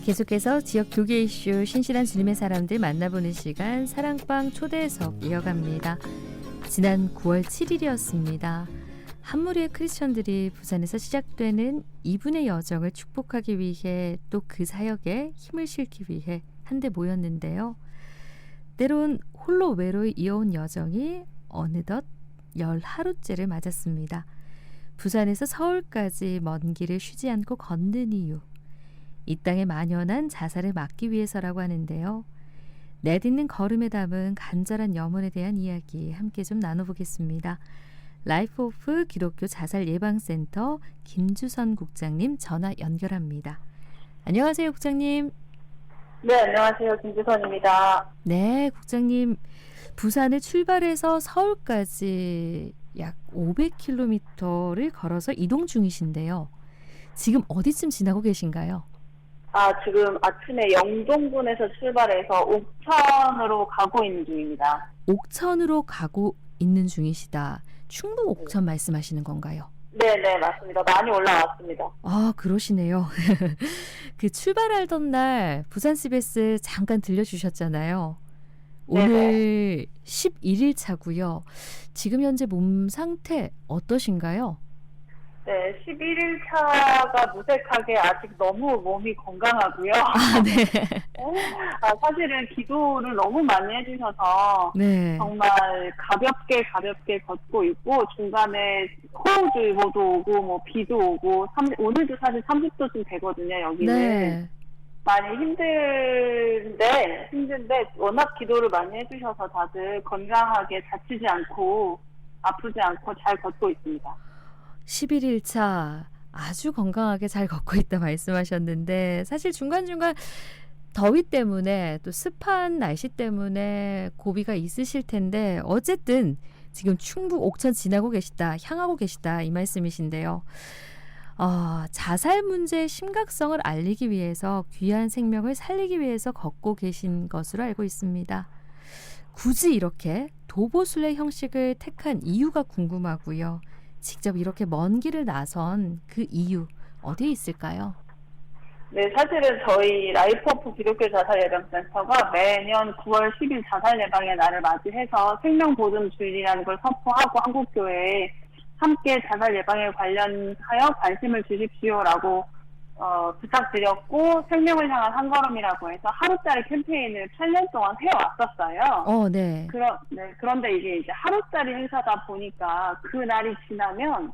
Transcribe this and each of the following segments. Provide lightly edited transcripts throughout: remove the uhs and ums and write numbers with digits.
계속해서 지역 교계 이슈 신실한 주님의 사람들 만나보는 시간 사랑방 초대석 이어갑니다. 지난 9월 7일이었습니다. 한 무리의 크리스천들이 부산에서 시작되는 이분의 여정을 축복하기 위해 또 그 사역에 힘을 실기 위해 한데 모였는데요. 때론 홀로 외로이 이어온 여정이 어느덧 10하루째를 맞았습니다. 부산에서 서울까지 먼 길을 쉬지 않고 걷는 이유, 이 땅에 만연한 자살을 막기 위해서라고 하는데요. 내딛는 걸음에 담은 간절한 염원에 대한 이야기 함께 좀 나눠보겠습니다. 라이프 오프 기독교 자살 예방센터 김주선 국장님 전화 연결합니다. 안녕하세요, 국장님. 네, 안녕하세요. 김주선입니다. 네, 국장님. 부산을 출발해서 서울까지 약 500km를 걸어서 이동 중이신데요. 지금 어디쯤 지나고 계신가요? 지금 아침에 영동군에서 출발해서 옥천으로 가고 있는 중입니다. 옥천으로 가고 있는 중이시다. 충북 옥천 말씀하시는 건가요? 네, 맞습니다. 많이 올라왔습니다. 아, 그러시네요. 그 출발하던 날 부산 CBS 잠깐 들려주셨잖아요. 오늘 11일 차고요. 지금 현재 몸 상태 어떠신가요? 네, 11일 차가 무색하게 아직 너무 몸이 건강하고요. 네. 사실은 기도를 너무 많이 해주셔서 네. 정말 가볍게 걷고 있고 중간에 호우주의보도 오고 뭐 비도 오고 오늘도 사실 30도쯤 되거든요. 여기는. 네. 많이 힘든데 워낙 기도를 많이 해주셔서 다들 건강하게 다치지 않고 아프지 않고 잘 걷고 있습니다. 11일 차 아주 건강하게 잘 걷고 있다 말씀하셨는데 사실 중간중간 더위 때문에 또 습한 날씨 때문에 고비가 있으실 텐데 어쨌든 지금 충북 옥천 지나고 계시다, 향하고 계시다 이 말씀이신데요. 자살 문제의 심각성을 알리기 위해서 귀한 생명을 살리기 위해서 걷고 계신 것으로 알고 있습니다. 굳이 이렇게 도보순례 형식을 택한 이유가 궁금하고요. 직접 이렇게 먼 길을 나선 그 이유 어디에 있을까요? 네, 사실은 저희 라이프 오프 기독교 자살 예방센터가 매년 9월 10일 자살 예방의 날을 맞이해서 생명보존 주일이라는 걸 선포하고 한국교회에 함께 자살 예방에 관련하여 관심을 주십시오라고 부탁드렸고 생명을 향한 한 걸음이라고 해서 하루짜리 캠페인을 8년 동안 해왔었어요. 네. 그런데 이게 이제 하루짜리 행사다 보니까 그 날이 지나면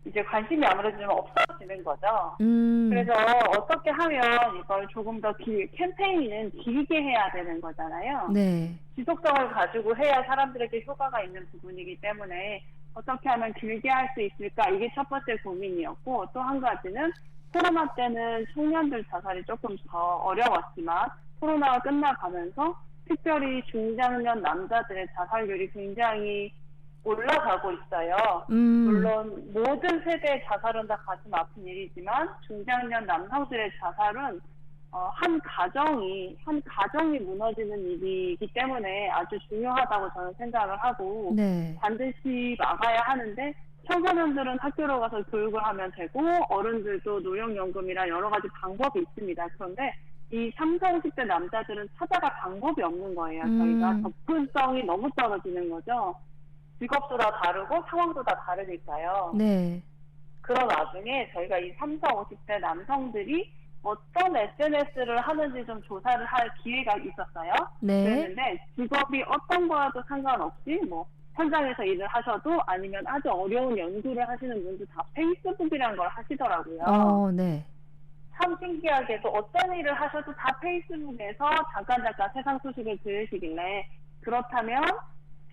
이제 관심이 아무래도 좀 없어지는 거죠. 그래서 어떻게 하면 이걸 조금 더 캠페인은 길게 해야 되는 거잖아요. 네. 지속성을 가지고 해야 사람들에게 효과가 있는 부분이기 때문에 어떻게 하면 길게 할 수 있을까? 이게 첫 번째 고민이었고 또 한 가지는 코로나 때는 청년들 자살이 조금 더 어려웠지만 코로나가 끝나가면서 특별히 중장년 남자들의 자살률이 굉장히 올라가고 있어요. 물론 모든 세대의 자살은 다 가슴 아픈 일이지만 중장년 남성들의 자살은 한 가정이 무너지는 일이기 때문에 아주 중요하다고 저는 생각을 하고 반드시 막아야 하는데 청소년들은 학교로 가서 교육을 하면 되고 어른들도 노령연금이나 여러 가지 방법이 있습니다. 그런데 이 30, 50대 남자들은 찾아갈 방법이 없는 거예요. 저희가 접근성이 너무 떨어지는 거죠. 직업도 다 다르고 상황도 다 다르니까요. 네. 그런 와중에 저희가 이 30, 50대 남성들이 어떤 SNS를 하는지 좀 조사를 할 기회가 있었어요. 그랬는데 직업이 어떤 거라도 상관없이 현장에서 일을 하셔도 아니면 아주 어려운 연구를 하시는 분들 다 페이스북이라는 걸 하시더라고요. 네. 참 신기하게도 어떤 일을 하셔도 다 페이스북에서 잠깐 세상 소식을 들으시길래 그렇다면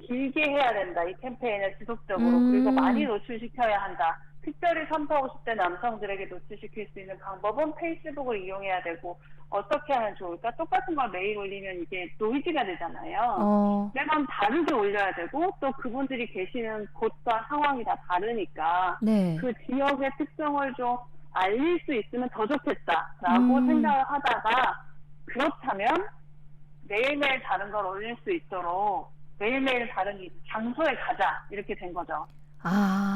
길게 해야 된다. 이 캠페인을 지속적으로. 그리고 많이 노출시켜야 한다. 특별히 30, 50대 남성들에게 노출시킬 수 있는 방법은 페이스북을 이용해야 되고 어떻게 하면 좋을까? 똑같은 걸 매일 올리면 이게 노이즈가 되잖아요. 매번 다르게 올려야 되고 또 그분들이 계시는 곳과 상황이 다 다르니까 그 지역의 특성을 좀 알릴 수 있으면 더 좋겠다라고 생각을 하다가 그렇다면 매일매일 다른 걸 올릴 수 있도록 매일매일 다른 장소에 가자 이렇게 된 거죠.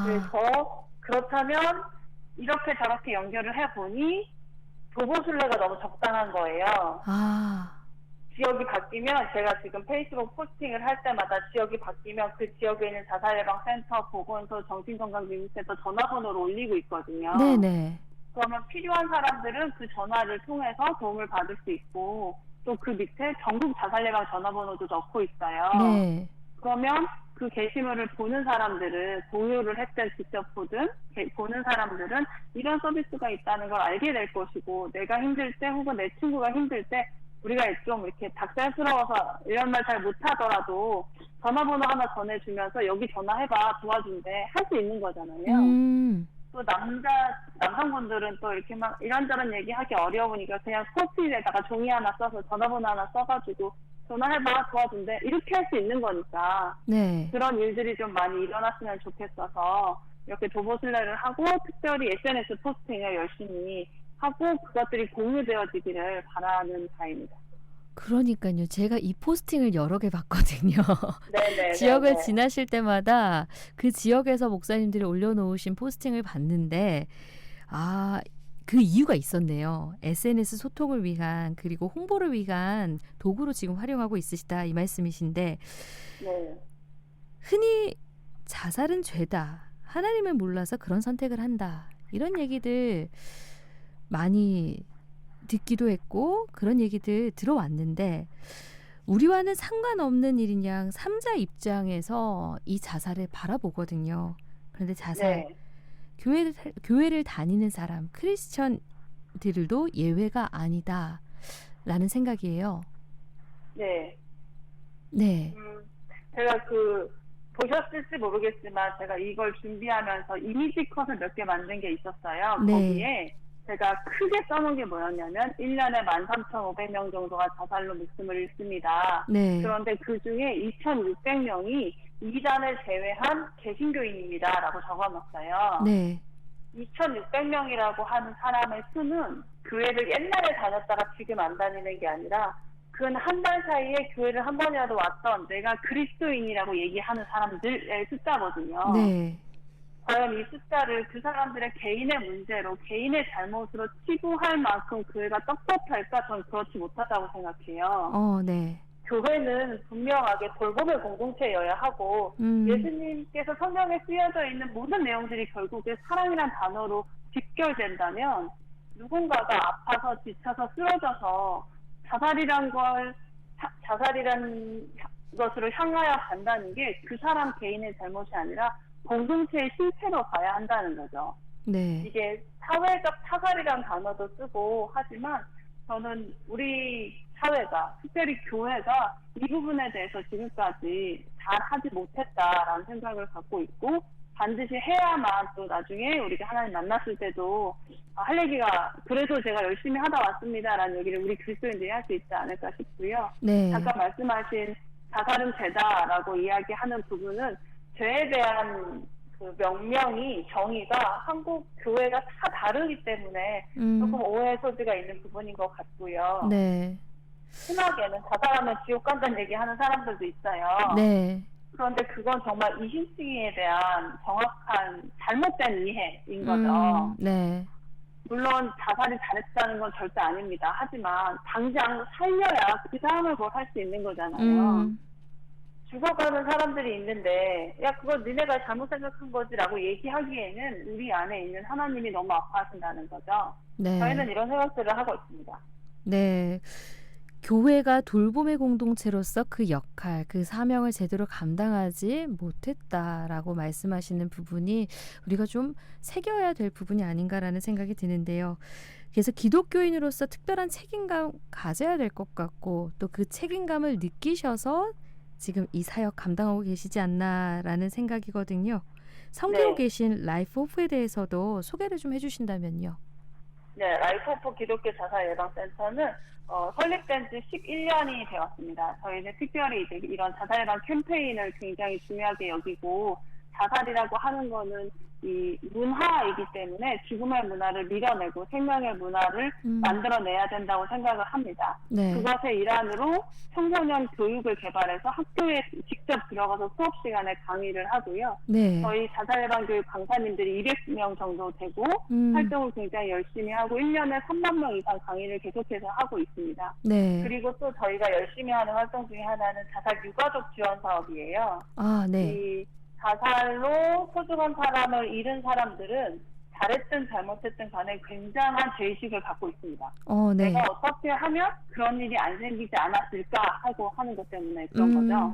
그래서 그렇다면 이렇게 저렇게 연결을 해보니 도보 순례가 너무 적당한 거예요. 아, 지역이 바뀌면 제가 지금 페이스북 포스팅을 할 때마다 지역이 바뀌면 그 지역에 있는 자살예방센터, 보건소, 정신건강기능센터 전화번호를 올리고 있거든요. 네네. 그러면 필요한 사람들은 그 전화를 통해서 도움을 받을 수 있고 또 그 밑에 전국 자살예방 전화번호도 넣고 있어요. 네. 그러면 그 게시물을 보는 사람들은 공유를 했든 직접 보든 보는 사람들은 이런 서비스가 있다는 걸 알게 될 것이고 내가 힘들 때 혹은 내 친구가 힘들 때 우리가 좀 이렇게 닭살스러워서 이런 말 잘 못하더라도 전화번호 하나 전해주면서 여기 전화해봐 도와준대 할 수 있는 거잖아요. 또 남성분들은 또 이렇게 막 이런저런 얘기하기 어려우니까 그냥 포스트잇에다가 종이 하나 써서 전화번호 하나 써가지고 전화해봐 도와준대 이렇게 할 수 있는 거니까 네. 그런 일들이 좀 많이 일어났으면 좋겠어서 이렇게 도보순례를 하고 특별히 SNS 포스팅을 열심히 하고 그것들이 공유되어지기를 바라는 바입니다. 그러니까요. 제가 이 포스팅을 여러 개 봤거든요. 네네. 지역을 지나실 때마다 그 지역에서 목사님들이 올려놓으신 포스팅을 봤는데, 아, 그 이유가 있었네요. SNS 소통을 위한, 그리고 홍보를 위한 도구로 지금 활용하고 있으시다. 이 말씀이신데, 네. 흔히 자살은 죄다. 하나님을 몰라서 그런 선택을 한다. 이런 얘기들 많이 듣기도 했고 그런 얘기들 들어왔는데 우리와는 상관없는 일인 양 3자 입장에서 이 자살을 바라보거든요. 그런데 자살, 네. 교회를 다니는 사람, 크리스천들도 예외가 아니다라는 생각이에요. 네. 네. 제가 보셨을지 모르겠지만 제가 이걸 준비하면서 이미지 컷을 몇 개 만든 게 있었어요. 네. 거기에 제가 크게 써놓은 게 뭐였냐면 1년에 13,500명 정도가 자살로 목숨을 잃습니다. 네. 그런데 그중에 2,600명이 이단을 제외한 개신교인입니다. 라고 적어놨어요. 네. 2,600명이라고 하는 사람의 수는 교회를 옛날에 다녔다가 지금 안 다니는 게 아니라 근 한 달 사이에 교회를 한 번이라도 왔던 내가 그리스도인이라고 얘기하는 사람들의 숫자거든요. 네. 과연 이 숫자를 그 사람들의 개인의 문제로 개인의 잘못으로 치부할 만큼 교회가 떳떳할까? 전 그렇지 못하다고 생각해요. 네. 교회는 분명하게 돌봄의 공동체여야 하고 예수님께서 성경에 쓰여져 있는 모든 내용들이 결국에 사랑이란 단어로 직결된다면 누군가가 아파서 지쳐서 쓰러져서 자살이란 것으로 향하여 간다는 게 그 사람 개인의 잘못이 아니라 공동체의 실패로 가야 한다는 거죠. 네. 이게 사회적 타살이란 단어도 쓰고 하지만 저는 우리 사회가 특별히 교회가 이 부분에 대해서 지금까지 잘 하지 못했다라는 생각을 갖고 있고 반드시 해야만 또 나중에 우리가 하나님 만났을 때도 할 얘기가 그래도 제가 열심히 하다 왔습니다라는 얘기를 우리 그리스도인들이 할 수 있지 않을까 싶고요. 네. 잠깐 말씀하신 자살은 죄다라고 이야기하는 부분은 죄에 대한 그 명명이 정의가 한국 교회가 다 다르기 때문에 조금 오해 소지가 있는 부분인 것 같고요. 네. 흔하게는 자살하면 지옥 간다는 얘기하는 사람들도 있어요. 네. 그런데 그건 정말 이심승에 대한 정확한 잘못된 이해인 거죠. 네. 물론 자살이 잘했다는 건 절대 아닙니다. 하지만 당장 살려야 그 다음을 뭘 할 수 있는 거잖아요. 죽어가는 사람들이 있는데 야 그거 니네가 잘못 생각한 거지라고 얘기하기에는 우리 안에 있는 하나님이 너무 아파하신다는 거죠. 네. 저희는 이런 생각들을 하고 있습니다. 네. 교회가 돌봄의 공동체로서 그 역할, 그 사명을 제대로 감당하지 못했다라고 말씀하시는 부분이 우리가 좀 새겨야 될 부분이 아닌가라는 생각이 드는데요. 그래서 기독교인으로서 특별한 책임감 가져야 될 것 같고 또 그 책임감을 느끼셔서 지금 이 사역 감당하고 계시지 않나라는 생각이거든요. 섬기고 계신 라이프 호프에 대해서도 소개를 좀 해주신다면요. 네, 라이프 호프 기독교 자살 예방센터는 설립된 지 11년이 되었습니다. 저희는 특별히 이제 이런 자살 예방 캠페인을 굉장히 중요하게 여기고 자살이라고 하는 거는 이 문화이기 때문에 죽음의 문화를 밀어내고 생명의 문화를 만들어내야 된다고 생각을 합니다. 네. 그것의 일환으로 청소년 교육을 개발해서 학교에 직접 들어가서 수업 시간에 강의를 하고요. 네. 저희 자살 예방 교육 강사님들이 200명 정도 되고 활동을 굉장히 열심히 하고 1년에 3만 명 이상 강의를 계속해서 하고 있습니다. 네. 그리고 또 저희가 열심히 하는 활동 중에 하나는 자살 유가족 지원 사업이에요. 아, 네. 이 자살로 소중한 사람을 잃은 사람들은 잘했든 잘못했든 간에 굉장한 죄의식을 갖고 있습니다. 네. 내가 어떻게 하면 그런 일이 안 생기지 않았을까 하고 하는 것 때문에 그런 거죠.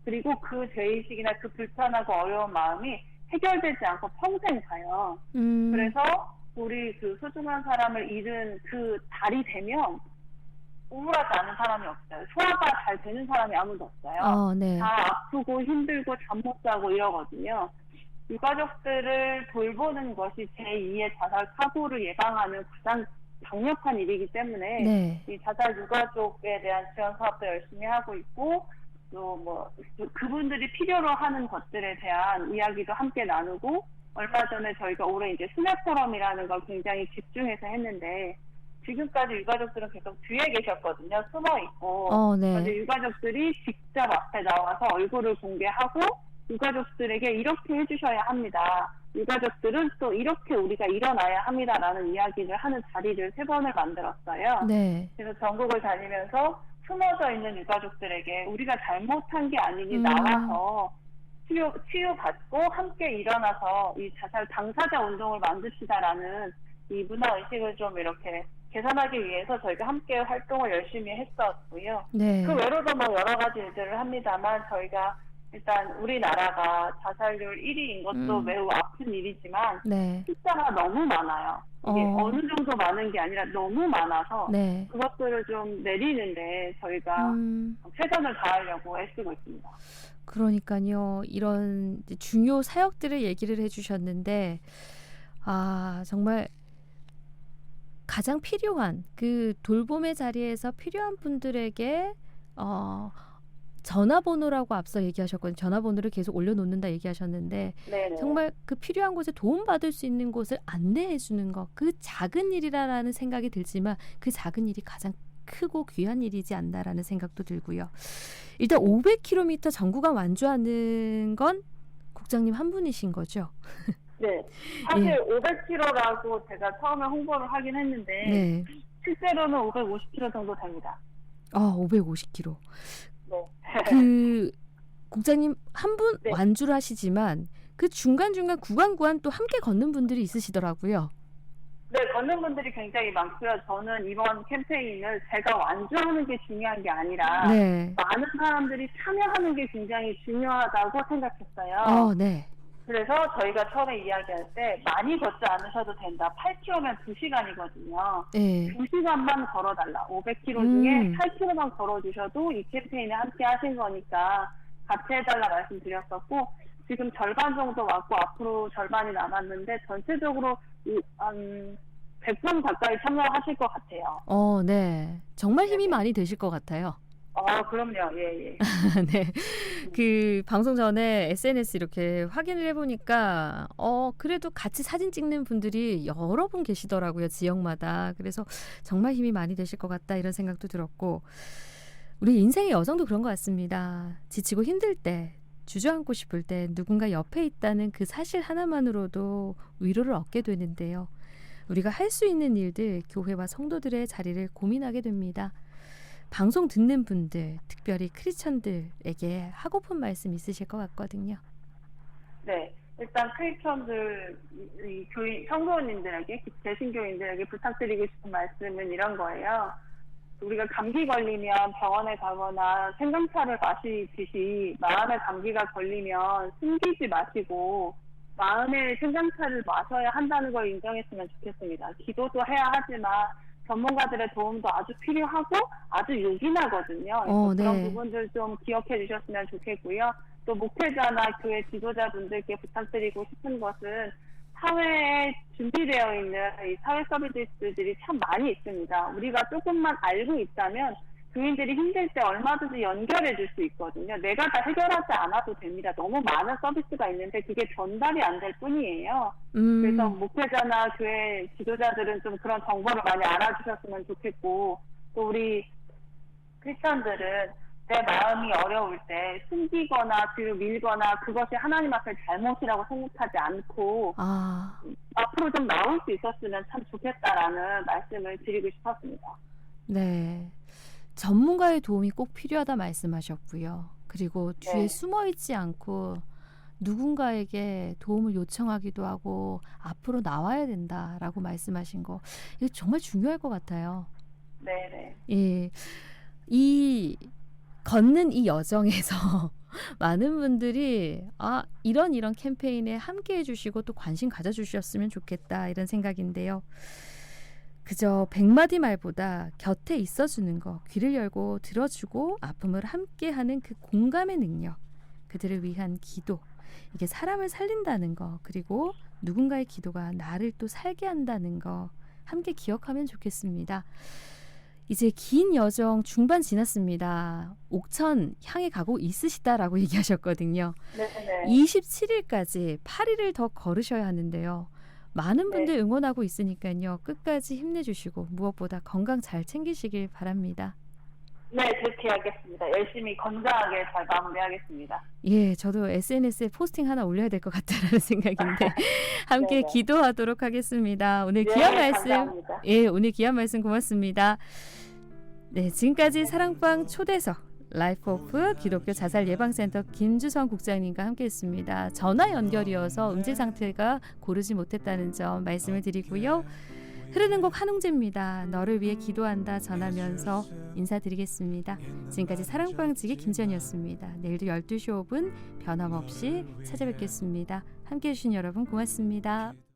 그리고 그 죄의식이나 그 불편하고 어려운 마음이 해결되지 않고 평생 가요. 그래서 우리 그 소중한 사람을 잃은 그 달이 되면 우울하지 않은 사람이 없어요. 소화가 잘 되는 사람이 아무도 없어요. 네. 다 아프고 힘들고 잠 못 자고 이러거든요. 유가족들을 돌보는 것이 제2의 자살 사고를 예방하는 가장 강력한 일이기 때문에 네. 이 자살 유가족에 대한 지원 사업도 열심히 하고 있고 또 뭐 그분들이 필요로 하는 것들에 대한 이야기도 함께 나누고 얼마 전에 저희가 올해 이제 스냅 포럼이라는 걸 굉장히 집중해서 했는데 지금까지 유가족들은 계속 뒤에 계셨거든요. 숨어 있고. 네. 그런데 유가족들이 직접 앞에 나와서 얼굴을 공개하고 유가족들에게 이렇게 해주셔야 합니다. 유가족들은 또 이렇게 우리가 일어나야 합니다라는 이야기를 하는 자리를 3번을 만들었어요. 네. 그래서 전국을 다니면서 숨어져 있는 유가족들에게 우리가 잘못한 게 아니니 나와서 치유받고 함께 일어나서 이 자살 당사자 운동을 만듭시다라는 이 문화의식을 좀 이렇게 개선하기 위해서 저희가 함께 활동을 열심히 했었고요. 네. 그 외로도 뭐 여러 가지 일들을 합니다만 저희가 일단 우리나라가 자살률 1위인 것도 매우 아픈 일이지만 네. 숫자가 너무 많아요. 이게 어느 정도 많은 게 아니라 너무 많아서 네. 그것들을 좀 내리는데 저희가 최선을 다하려고 애쓰고 있습니다. 그러니까요. 이런 중요 사역들을 얘기를 해주셨는데 정말 가장 필요한 그 돌봄의 자리에서 필요한 분들에게 전화번호라고 앞서 얘기하셨거든요. 전화번호를 계속 올려놓는다 얘기하셨는데 네네. 정말 그 필요한 곳에 도움받을 수 있는 곳을 안내해 주는 것, 그 작은 일이라는 생각이 들지만 그 작은 일이 가장 크고 귀한 일이지 않나라는 생각도 들고요. 일단 500km 전구간 완주하는 건 국장님 한 분이신 거죠? 네. 사실 500km라고 제가 처음에 홍보를 하긴 했는데 네. 실제로는 550km 정도 됩니다. 550km. 네. 그 국장님 한 분 네. 완주를 하시지만 그 중간중간 구간 또 함께 걷는 분들이 있으시더라고요. 네, 걷는 분들이 굉장히 많고요. 저는 이번 캠페인을 제가 완주하는 게 중요한 게 아니라 네. 많은 사람들이 참여하는 게 굉장히 중요하다고 생각했어요. 네. 그래서 저희가 처음에 이야기할 때 많이 걷지 않으셔도 된다. 8km면 2시간이거든요. 네. 2시간만 걸어달라. 500km 중에 8km만 걸어주셔도 이 캠페인에 함께 하신 거니까 같이 해달라 말씀드렸었고 지금 절반 정도 왔고 앞으로 절반이 남았는데 전체적으로 한 100분 가까이 참여하실 것 같아요. 네. 정말 힘이 많이 되실 것 같아요. 그럼요. 예. 네. 그 방송 전에 SNS 이렇게 확인을 해보니까 그래도 같이 사진 찍는 분들이 여러 분 계시더라고요. 지역마다. 그래서 정말 힘이 많이 되실 것 같다 이런 생각도 들었고 우리 인생의 여정도 그런 것 같습니다. 지치고 힘들 때 주저앉고 싶을 때 누군가 옆에 있다는 그 사실 하나만으로도 위로를 얻게 되는데요. 우리가 할 수 있는 일들 교회와 성도들의 자리를 고민하게 됩니다. 방송 듣는 분들, 특별히 크리스천들에게 하고픈 말씀 있으실 것 같거든요. 네, 일단 크리스천들, 성도님들에게, 개신교인들에게 부탁드리고 싶은 말씀은 이런 거예요. 우리가 감기 걸리면 병원에 가거나 생강차를 마시듯이 마음의 감기가 걸리면 숨기지 마시고 마음의 생강차를 마셔야 한다는 걸 인정했으면 좋겠습니다. 기도도 해야 하지만 전문가들의 도움도 아주 필요하고 아주 요긴하거든요. 그런 부분들 좀 기억해 주셨으면 좋겠고요. 또 목회자나 교회 지도자분들께 부탁드리고 싶은 것은 사회에 준비되어 있는 이 사회 서비스들이 참 많이 있습니다. 우리가 조금만 알고 있다면 교인들이 힘들 때 얼마든지 연결해 줄 수 있거든요. 내가 다 해결하지 않아도 됩니다. 너무 많은 서비스가 있는데 그게 전달이 안 될 뿐이에요. 그래서 목회자나 교회 지도자들은 좀 그런 정보를 많이 알아주셨으면 좋겠고, 또 우리 크리스천들은 내 마음이 어려울 때 숨기거나 뒤로 밀거나 그것이 하나님 앞에 잘못이라고 생각하지 않고 아, 앞으로 좀 나올 수 있었으면 참 좋겠다라는 말씀을 드리고 싶었습니다. 네. 전문가의 도움이 꼭 필요하다 말씀하셨고요. 그리고 뒤에 네. 숨어 있지 않고 누군가에게 도움을 요청하기도 하고 앞으로 나와야 된다라고 말씀하신 거, 이거 정말 중요할 것 같아요. 네네. 예. 이 걷는 이 여정에서 많은 분들이 이런 캠페인에 함께 해주시고 또 관심 가져주셨으면 좋겠다 이런 생각인데요. 그저 100마디 말보다 곁에 있어주는 거, 귀를 열고 들어주고 아픔을 함께하는 그 공감의 능력, 그들을 위한 기도, 이게 사람을 살린다는 거, 그리고 누군가의 기도가 나를 또 살게 한다는 거 함께 기억하면 좋겠습니다. 이제 긴 여정 중반 지났습니다. 옥천 향해 가고 있으시다라고 얘기하셨거든요. 네네. 27일까지 8일을 더 걸으셔야 하는데요. 많은 분들 네. 응원하고 있으니까요. 끝까지 힘내주시고 무엇보다 건강 잘 챙기시길 바랍니다. 네, 그렇게 하겠습니다. 열심히 건강하게 잘 마무리하겠습니다. 예, 저도 SNS에 포스팅 하나 올려야 될 것 같다라는 생각인데 함께 네네. 기도하도록 하겠습니다. 오늘 네, 귀한 말씀, 감사합니다. 오늘 귀한 말씀 고맙습니다. 네, 지금까지 사랑방 초대석 라이프 오프 기독교 자살 예방센터 김주성 국장님과 함께했습니다. 전화 연결이어서 음질 상태가 고르지 못했다는 점 말씀을 드리고요. 흐르는 곡 한웅재입니다. 너를 위해 기도한다 전하면서 인사드리겠습니다. 지금까지 사랑방지기 김지연이었습니다. 내일도 12시 5분 변함없이 찾아뵙겠습니다. 함께해 주신 여러분 고맙습니다.